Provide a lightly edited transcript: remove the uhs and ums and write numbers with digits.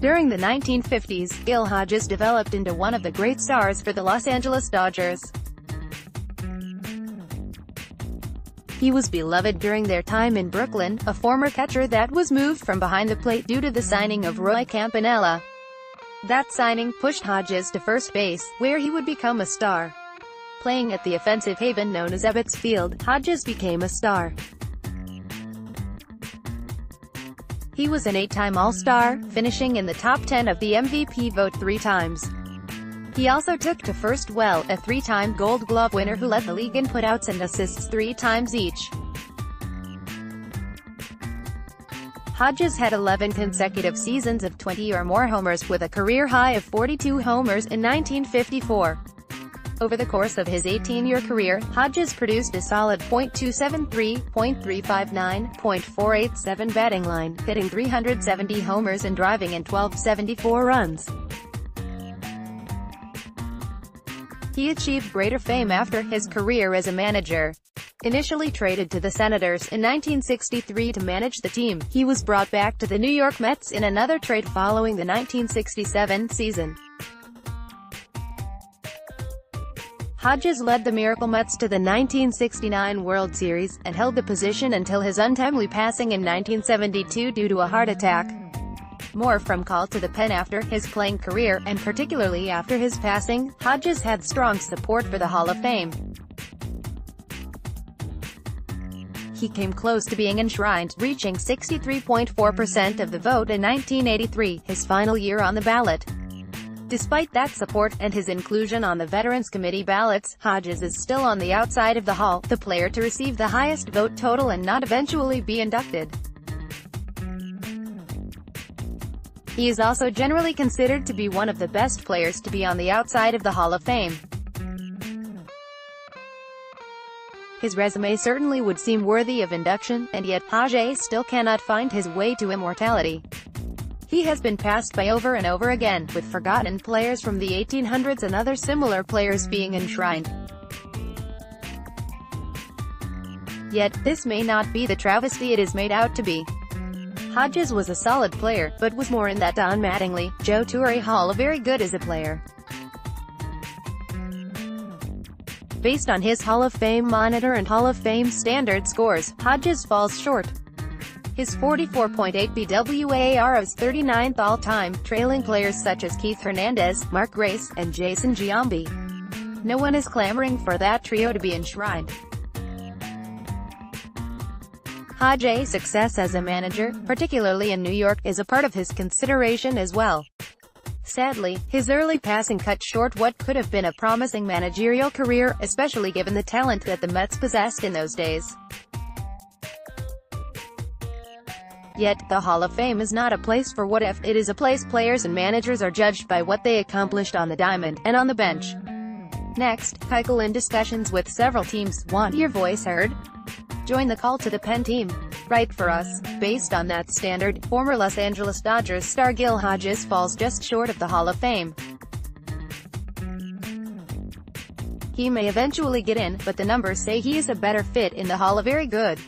During the 1950s, Gil Hodges developed into one of the great stars for the Los Angeles Dodgers. He was beloved during their time in Brooklyn, a former catcher that was moved from behind the plate due to the signing of Roy Campanella. That signing pushed Hodges to first base, where he would become a star. Playing at the offensive haven known as Ebbetts Field, Hodges became a star. He was an 8-time All-Star, finishing in the top 10 of the MVP vote 3 times. He also took to first well, a 3-time Gold Glove winner who led the league in putouts and assists 3 times each. Hodges had 11 consecutive seasons of 20 or more homers with a career high of 42 homers in 1954. Over the course of his 18-year career, Hodges produced a solid .273, .359, .487 batting line, hitting 370 homers and driving in 1274 runs. He achieved greater fame after his career as a manager. Initially traded to the Senators in 1963 to manage the team, he was brought back to the New York Mets in another trade following the 1967 season. Hodges led the Miracle Mets to the 1969 World Series, and held the position until his untimely passing in 1972 due to a heart attack. More from Call to the Pen. After his playing career, and particularly after his passing, Hodges had strong support for the Hall of Fame. He came close to being enshrined, reaching 63.4% of the vote in 1983, his final year on the ballot. Despite that support, and his inclusion on the Veterans Committee ballots, Hodges is still on the outside of the Hall, the player to receive the highest vote total and not eventually be inducted. He is also generally considered to be one of the best players to be on the outside of the Hall of Fame. His resume certainly would seem worthy of induction, and yet, Hodges still cannot find his way to immortality. He has been passed by over and over again, with forgotten players from the 1800s and other similar players being enshrined. Yet, this may not be the travesty it is made out to be. Hodges was a solid player, but was more in that Don Mattingly, Joe Torre Hall of very good as a player. Based on his Hall of Fame monitor and Hall of Fame standard scores, Hodges falls short. His 44.8 BWAR is 39th all-time, trailing players such as Keith Hernandez, Mark Grace, and Jason Giambi. No one is clamoring for that trio to be enshrined. Hodges' success as a manager, particularly in New York, is a part of his consideration as well. Sadly, his early passing cut short what could have been a promising managerial career, especially given the talent that the Mets possessed in those days. Yet, the Hall of Fame is not a place for what if, it is a place players and managers are judged by what they accomplished on the diamond, and on the bench. Next, Keuchel in discussions with several teams. Want your voice heard? Join the Call to the Pen team. Write for us. Based on that standard, former Los Angeles Dodgers star Gil Hodges falls just short of the Hall of Fame. He may eventually get in, but the numbers say he is a better fit in the Hall of Very Good.